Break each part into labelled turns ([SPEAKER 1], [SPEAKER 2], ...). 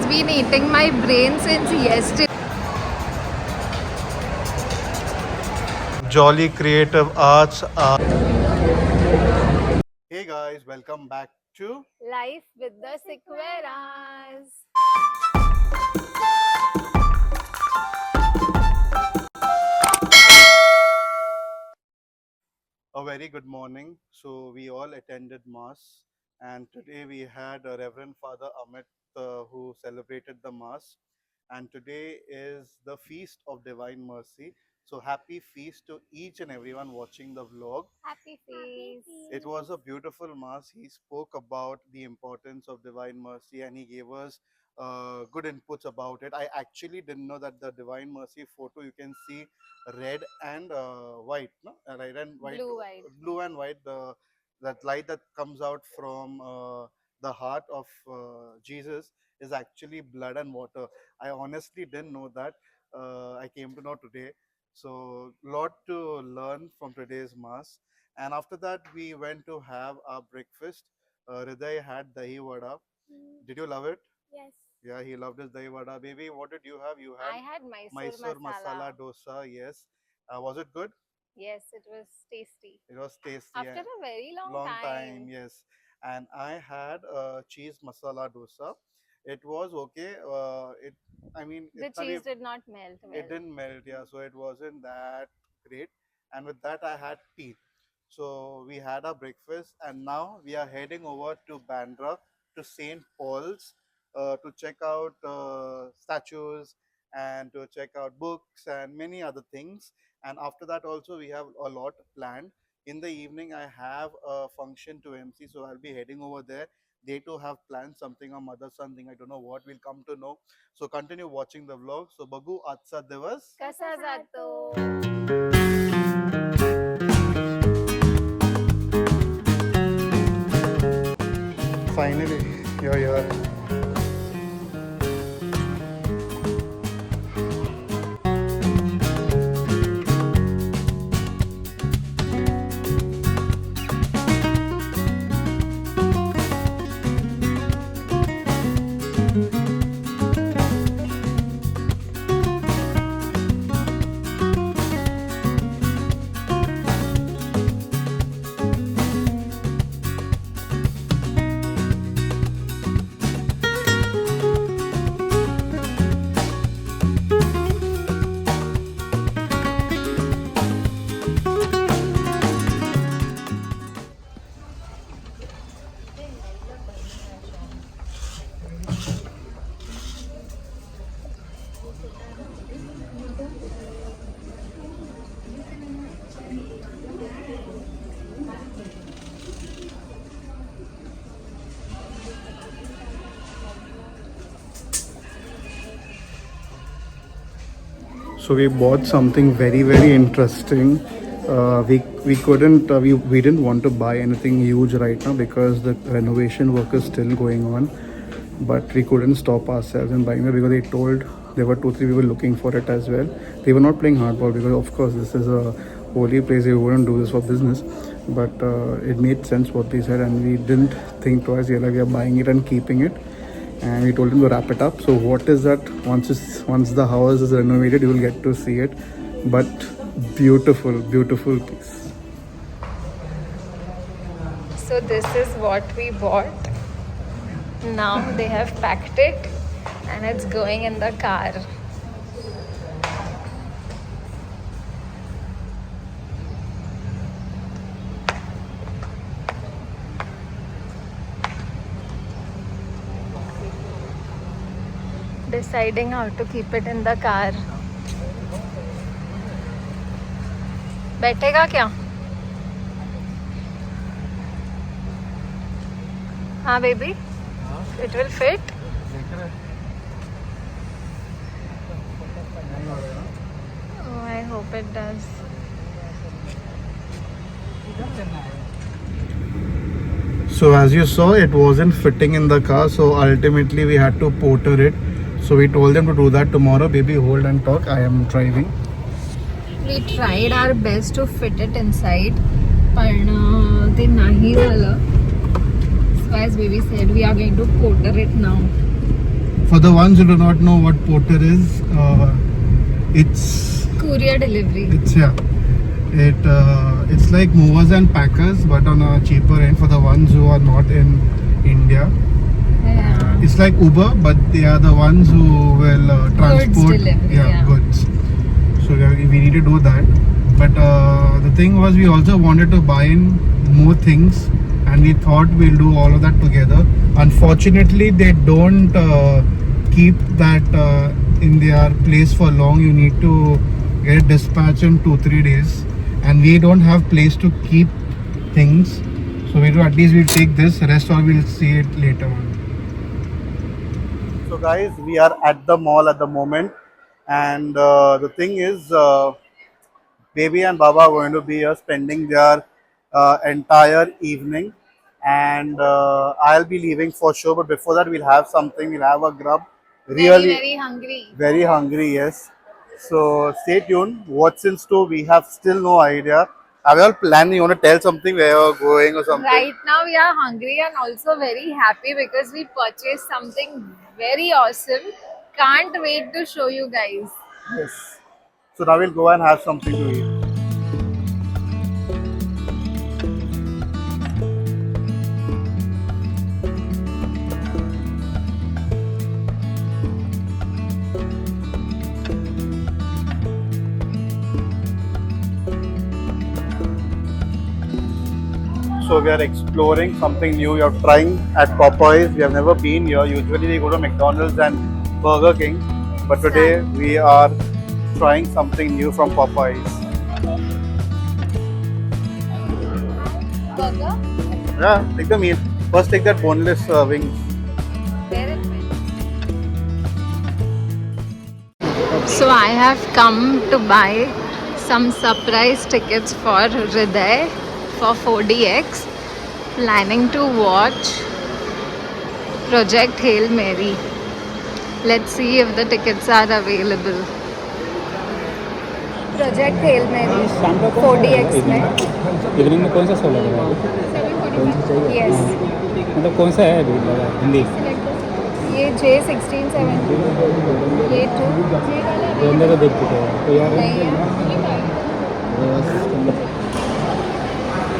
[SPEAKER 1] been eating my brain since yesterday.
[SPEAKER 2] Jolly Creative Arts. Hey guys, welcome back to
[SPEAKER 1] Life with the Sequeras.
[SPEAKER 2] a very good morning. So we all attended Mass, and today we had Reverend Father Amit who celebrated the Mass, and today is the Feast of Divine Mercy. So happy feast to each and everyone watching the vlog.
[SPEAKER 1] Happy feast.
[SPEAKER 2] It was a beautiful mass. He spoke about the importance of divine mercy and he gave us good inputs about it. I actually didn't know that the divine mercy photo you can see red and white, no, red and white,
[SPEAKER 1] Blue white.
[SPEAKER 2] blue and white. That light that comes out from the heart of Jesus is actually blood and water. I honestly didn't know that. I came to know today. So, lot to learn from today's mass. And after that, we went to have our breakfast. Hriday had dahi vada. Did you love it?
[SPEAKER 1] Yes.
[SPEAKER 2] Yeah, he loved his dahi vada. Baby, what did you have? You
[SPEAKER 1] I
[SPEAKER 2] had
[SPEAKER 1] had Mysore
[SPEAKER 2] Mysore
[SPEAKER 1] masala.
[SPEAKER 2] masala dosa. Yes. Was it good?
[SPEAKER 1] Yes, it was tasty.
[SPEAKER 2] It was tasty.
[SPEAKER 1] After a very long
[SPEAKER 2] Long time,
[SPEAKER 1] time.
[SPEAKER 2] yes. And I had cheese masala dosa. It was okay. I mean,
[SPEAKER 1] The
[SPEAKER 2] itna
[SPEAKER 1] cheese
[SPEAKER 2] bhi-
[SPEAKER 1] did not melt well.
[SPEAKER 2] it didn't melt, yeah. So it wasn't that great. And with that, I had tea. So we had our breakfast, and now we are heading over to Bandra to St. Paul's to check out statues and to check out books and many other things. And after that, also, we have a lot planned. In the evening, I have a function to MC, so I'll be heading over there. They too have planned something or mother something. I don't know what. We'll come to know. So continue watching the vlog. So Bagu, आजचा दिवस
[SPEAKER 1] कसा जातो?
[SPEAKER 2] Finally, you're here. So we bought something very interesting. We couldn't we didn't want to buy anything huge right now because the renovation work is still going on. But we couldn't stop ourselves in buying it because they told there were 2-3 people looking for it as well. They were not playing hardball because of course this is a holy place. They wouldn't do this for business. But it made sense what they said, and we didn't think twice. We are buying it and keeping it, and we told him to wrap it up. So what is that? Once the house is renovated, you will get to see it. But beautiful piece.
[SPEAKER 1] So this is what we bought. Now they have packed it and it's going in the car. Deciding how to keep it in the car. बैठेगा क्या? हाँ baby, it will fit. Oh, I hope it does.
[SPEAKER 2] So as you saw, it wasn't fitting in the car. So ultimately, we had to porter it. So we told them to do that tomorrow. Baby, hold and talk. I am driving.
[SPEAKER 1] We tried our best to fit it inside, पण ते नाही झालं. So as baby said, we are going to porter it now.
[SPEAKER 2] For the ones who do not know what Porter is, it's
[SPEAKER 1] Courier delivery.
[SPEAKER 2] it's like movers and packers, but on a cheaper end for the ones who are not in India.
[SPEAKER 1] Yeah.
[SPEAKER 2] It's like Uber, but they are the ones who will transport
[SPEAKER 1] delivery, yeah.
[SPEAKER 2] goods. So we need to do that. But the thing was, we also wanted to buy in more things, and we thought we'll do all of that together. Unfortunately, they don't keep that in their place for long. You need to get it dispatched in 2-3 days, and we don't have place to keep things. So we do at least we'll take this. Rest or we'll see it later on. So guys, we are at the mall at the moment, and the thing is, Baby and Baba are going to be here spending their entire evening, and I'll be leaving for sure. But before that, we'll have something. We'll have a grub. Really,
[SPEAKER 1] Very hungry.
[SPEAKER 2] very hungry. Yes. So stay tuned. What's in store? We have still no idea. Have you all planned? You want to tell something where you're going or something?
[SPEAKER 1] Right now we are hungry and also very happy because we purchased something very awesome. Can't wait to show you guys.
[SPEAKER 2] Yes. So now we'll go and have something to eat. So we are exploring something new. We are trying at Popeyes. We have never been here. Usually we go to McDonald's and Burger King, but today we are trying something new from Popeyes.
[SPEAKER 1] Burger?
[SPEAKER 2] Yeah, take the meal. First take that boneless wings.
[SPEAKER 1] Where it went? So I have come to buy some surprise tickets for Hriday for 4DX. Planning to watch Project Hail Mary. Let's see if the tickets are available. Project Hail Mary 4DX में.
[SPEAKER 3] Evening में कौन सा show लगेगा कौन सा चाहिए
[SPEAKER 1] Yes.
[SPEAKER 3] मतलब कौन सा है अभी लगा हिंदी
[SPEAKER 1] ये J16 17. ये 2.
[SPEAKER 3] ये अंदर तो देख चुके हैं तो यार
[SPEAKER 1] नहीं है.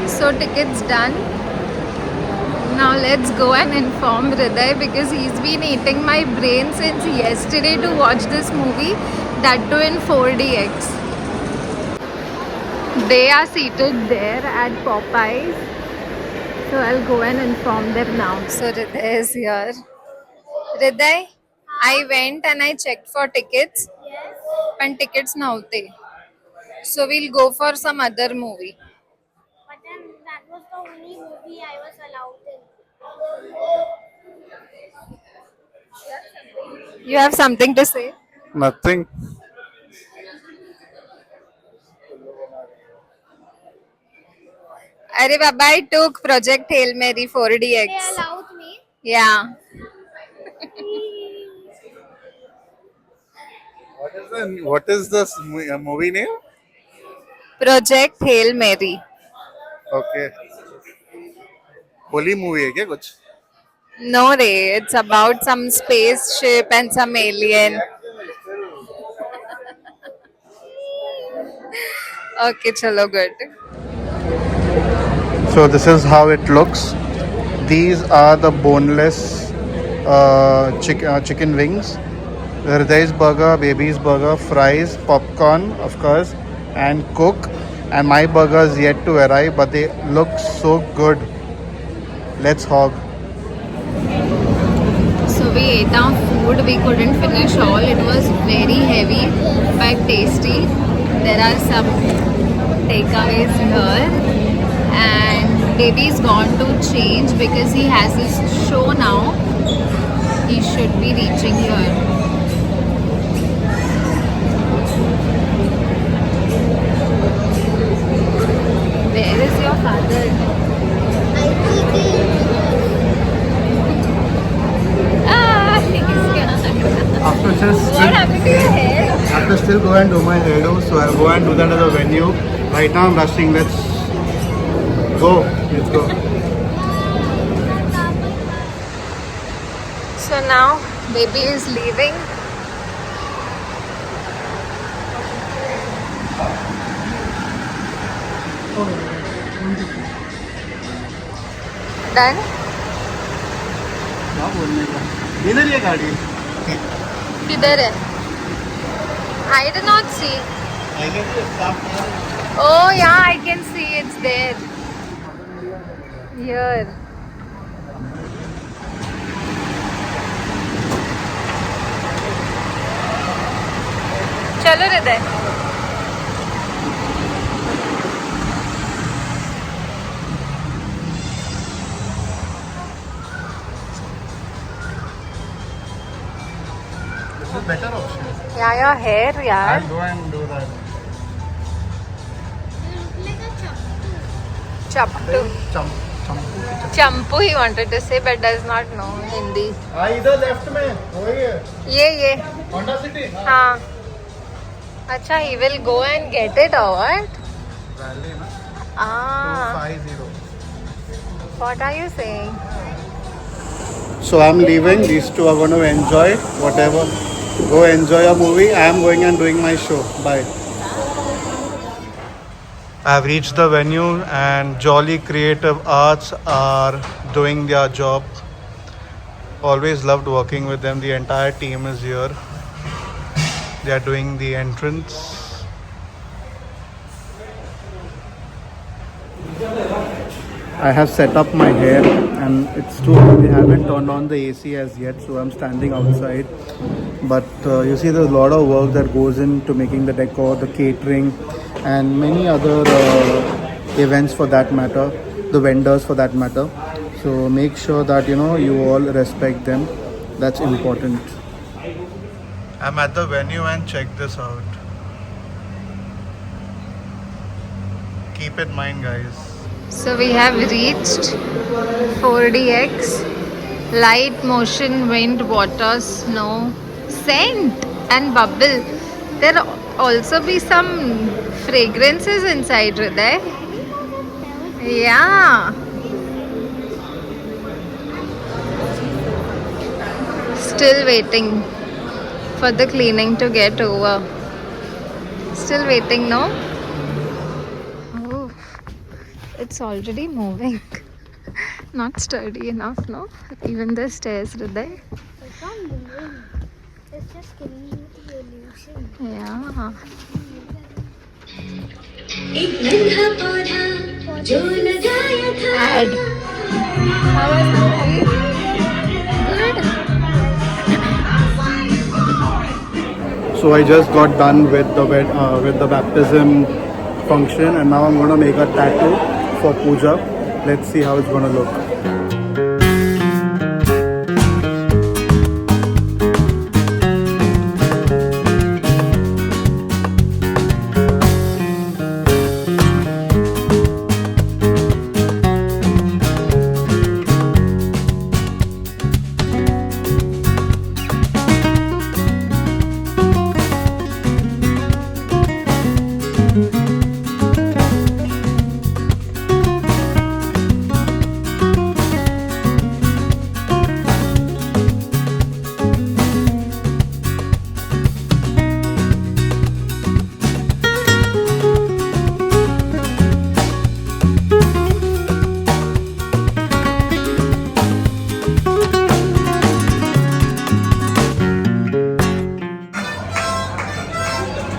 [SPEAKER 1] So tickets done. Now let's go and inform Hriday because he's been eating my brain since yesterday to watch this movie, that too in 4DX. They are seated there at Popeyes. So I'll go and inform them now. So Hriday is here. Hriday, I went and I checked for tickets.
[SPEAKER 4] Yes,
[SPEAKER 1] And tickets navte. So we'll go for some other movie.
[SPEAKER 4] but then that was the only movie I was allowed in.
[SPEAKER 1] You have something to say?
[SPEAKER 2] Nothing.
[SPEAKER 1] Arey Baba, I took Project Hail Mary 4DX.
[SPEAKER 4] They allowed me.
[SPEAKER 1] Yeah.
[SPEAKER 2] What is this movie name?
[SPEAKER 1] Project Hail Mary.
[SPEAKER 2] Okay. Holi movie है क्या कुछ?
[SPEAKER 1] No, Ray. It's about some spaceship and some alien. Okay, chalo, good.
[SPEAKER 2] So this is how it looks. These are the boneless chicken wings. Hriday's burger, baby's burger, fries, popcorn, of course, and Coke. And my burger is yet to arrive, but they look so good. Let's hog.
[SPEAKER 1] So we ate our food. We couldn't finish all. It was very heavy but tasty. There are some takeaways here. And baby's gone to change because he has his show now. He should be reaching here. Where is your father? Ah, he's here.
[SPEAKER 2] After just
[SPEAKER 1] What happened to your hair?
[SPEAKER 2] after still go and do my hairdo, so I'll go and do that at the venue. Right now I'm rushing. Let's go. Let's go.
[SPEAKER 1] So now Baby is leaving. Done?
[SPEAKER 2] क्या बोलने का इधर ये गाड़ी
[SPEAKER 1] किधर है? I did not see. Oh yeah, I can see it's there. Here. चलो हृदय.
[SPEAKER 2] better option.
[SPEAKER 1] Yeah, your hair, yaar.
[SPEAKER 2] I'll go and do that.
[SPEAKER 1] Chaptu. Champu he wanted to say but does not know Hindi.
[SPEAKER 2] इधर left में वही है
[SPEAKER 1] ये
[SPEAKER 2] Honda city
[SPEAKER 1] हाँ. अच्छा, he will go and get it or what?
[SPEAKER 2] Valley ना
[SPEAKER 1] Ah,
[SPEAKER 2] 250.
[SPEAKER 1] what are you saying?
[SPEAKER 2] So I'm leaving. These two are going to enjoy whatever. Go enjoy your movie. I am going and doing my show. Bye. I've reached the venue and Jolly Creative Arts are doing their job. Always loved working with them. The entire team is here. They are doing the entrance. I have set up my hair and it's too hot. They haven't turned on the AC as yet, so I'm standing outside. But you see there's a lot of work that goes into making the decor, the catering and many other events for that matter, the vendors for that matter. So make sure that you all respect them. That's important. I'm at the venue and check this out. Keep in mind, guys.
[SPEAKER 1] So we have reached 4DX. Light, motion, wind, water, snow, scent and bubble. There also be some fragrances inside there. Yeah. Still waiting for the cleaning to get over. Still waiting, no? Oh, it's already moving. Not sturdy enough, no? Even the stairs, Hriday.
[SPEAKER 4] It's not moving. It's just giving you the illusion.
[SPEAKER 1] Yeah. Ad. How was the movie? Good.
[SPEAKER 2] So I just got done with the baptism function and now I'm going to make a tattoo for Pooja. Let's see how it's going to look.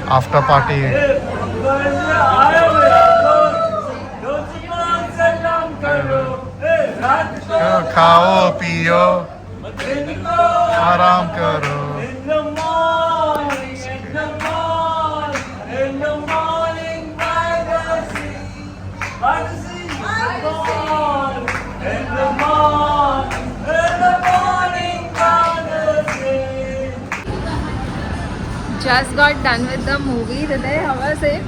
[SPEAKER 2] After party. खाओ पियो आराम करो.
[SPEAKER 1] Just got done with the movie. Hriday, how was it?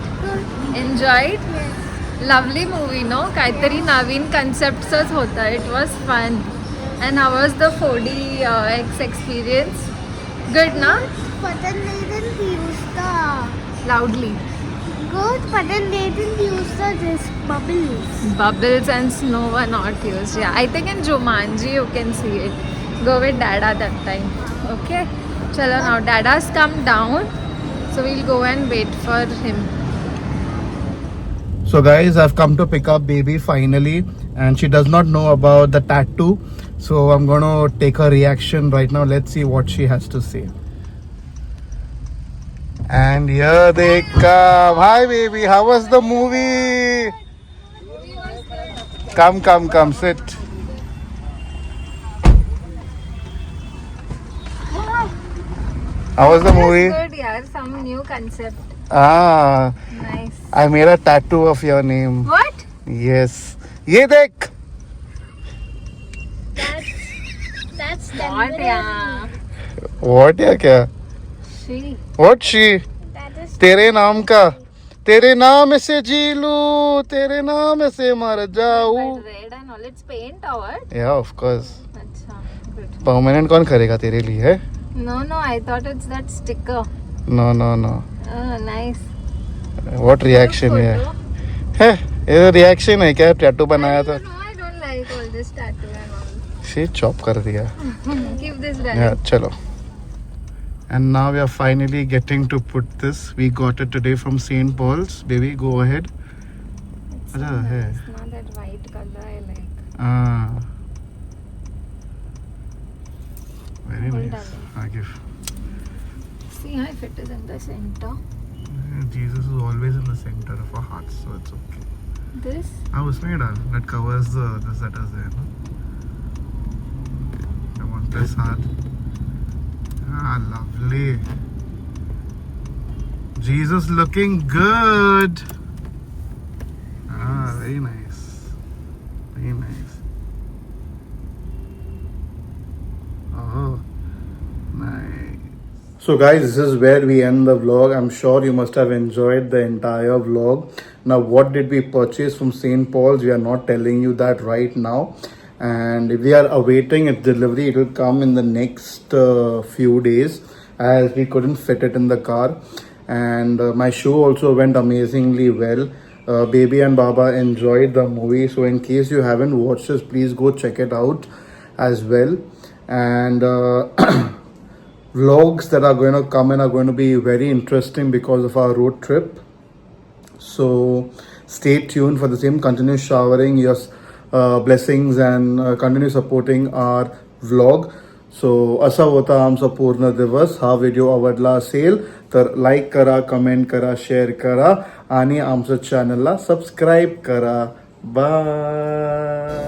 [SPEAKER 1] Enjoyed? Lovely movie, no? Kaitari Naveen concepts hota. It was fun. And how was the 4DX experience? Good, na?
[SPEAKER 4] But then they didn't use the
[SPEAKER 1] Loudly.
[SPEAKER 4] good, but then they didn't use this bubbles.
[SPEAKER 1] Bubbles and snow were not used. Yeah, I think in Jumanji you can see it. Go with Dada that time. Okay. Chalo, now Dada's come down. So we'll go and wait for him.
[SPEAKER 2] So guys, I've come to pick up baby finally, and she does not know about the tattoo. So I'm gonna take her reaction right now. Let's see what she has to say. And here they come. Hi baby, how was the movie? Come, sit. How was the movie?
[SPEAKER 1] Good, yeah. Some new concept.
[SPEAKER 2] Ah,
[SPEAKER 1] Nice.
[SPEAKER 2] I made a tattoo of your name.
[SPEAKER 1] What?
[SPEAKER 2] Yes. Ye dekh.
[SPEAKER 4] That's
[SPEAKER 1] What?
[SPEAKER 4] temporary.
[SPEAKER 1] Yeah.
[SPEAKER 2] What ya kya?
[SPEAKER 1] She.
[SPEAKER 2] What she?
[SPEAKER 4] That is
[SPEAKER 2] तेरे नाम का तेरे नाम से जी लूं तेरे नाम से मर जाऊं.
[SPEAKER 1] But red and all. It's paint or what?
[SPEAKER 2] Yeah, of course.
[SPEAKER 1] Acha. Good.
[SPEAKER 2] Permanent कौन करेगा तेरे लिए है?
[SPEAKER 1] No, I thought it's that sticker.
[SPEAKER 2] No.
[SPEAKER 1] Oh, nice.
[SPEAKER 2] What reaction
[SPEAKER 1] Photo.
[SPEAKER 2] है? है ये रिएक्शन है क्या? टैटू बनाया था.
[SPEAKER 1] No, I don't like all this tattoo and all.
[SPEAKER 2] She chop कर दिया.
[SPEAKER 1] Keep this running.
[SPEAKER 2] Yeah, chalo. And now we are finally getting to put this. We got it today from St. Paul's. Baby, go ahead.
[SPEAKER 1] It's
[SPEAKER 2] Acha,
[SPEAKER 1] so
[SPEAKER 2] hai.
[SPEAKER 1] nice. Not that white color I like.
[SPEAKER 2] Ah. Very
[SPEAKER 1] Hold
[SPEAKER 2] nice.
[SPEAKER 1] on.
[SPEAKER 2] I give.
[SPEAKER 1] See how if it is in the center.
[SPEAKER 2] Jesus is always in the center of our hearts, so it's okay.
[SPEAKER 1] This.
[SPEAKER 2] Ah, usme hi dal. That covers the this that is there. No? I want this heart. Ah, lovely. Jesus looking good. Ah, very nice. Very nice. Oh, nice. So guys, this is where we end the vlog. I'm sure you must have enjoyed the entire vlog. Now, what did we purchase from St. Paul's? We are not telling you that right now. And we are awaiting its delivery. It will come in the next few days, as we couldn't fit it in the car. And my show also went amazingly well. Baby and Baba enjoyed the movie. So in case you haven't watched this, please go check it out as well. And vlogs that are going to come in are going to be very interesting because of our road trip. So stay tuned for the same. Continue showering your blessings and continue supporting our vlog. So असा होता आमचा पूर्ण दिवस. हा video आवडला असेल तर like करा, कमेंट करा, शेअर करा आणि आमच्या चॅनलला सबस्क्राईब करा. बाय.